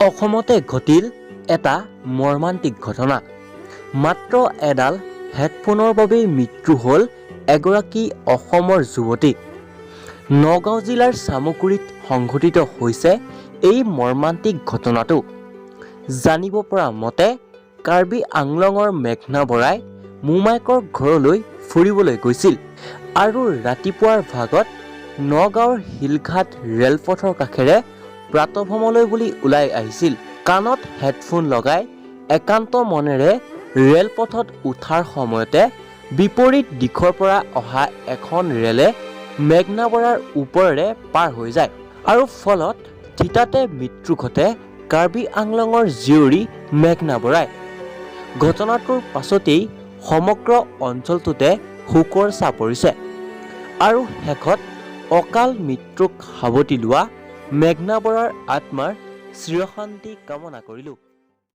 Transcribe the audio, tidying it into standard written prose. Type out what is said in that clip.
অসমতে ঘটিল এটা মৰ্মান্তিক ঘটনা। মাত্ৰ এডাল হেডফোনৰ বাবেই মৃত্যু হ'ল এগৰাকী অসমৰ যুৱতী। নগাঁও জিলাৰ চামগুৰিত সংঘটিত হৈছে এই মৰ্মান্তিক ঘটনাটো। জানিব পৰা মতে কাৰ্বি আংলঙৰ মেঘনা বৰাই মোমায়েকৰ ঘৰলৈ ফুৰিবলৈ গৈছিল আৰু ৰাতিপুৱাৰ ভাগত নগাঁৱৰ শিলঘাট ৰেলপথৰ কাষেৰে প্ৰাতভ্ৰমণলৈ বুলি ওলাই আহিছিল। কাণত হেডফোন লগাই একান্ত মনেৰে ৰেলপথত উঠাৰ সময়তে বিপৰীত দিশৰ পৰা অহা এখন ৰেলে মেঘনা বৰাৰ ওপৰেৰে পাৰ হৈ যায় আৰু ফলত থিতাতে মৃত্যু ঘটে কাৰ্বি আংলঙৰ জীয়ৰী মেঘনা বৰাই। ঘটনাটোৰ পাছতেই সমগ্ৰ অঞ্চলটোতে শোকৰ ছাঁ পৰিছে আৰু শেষত অকাল মৃত্যুক সাৱটি লোৱা মেঘনা বৰাৰ আত্মাৰ চিৰশান্তি কামনা কৰিলোঁ।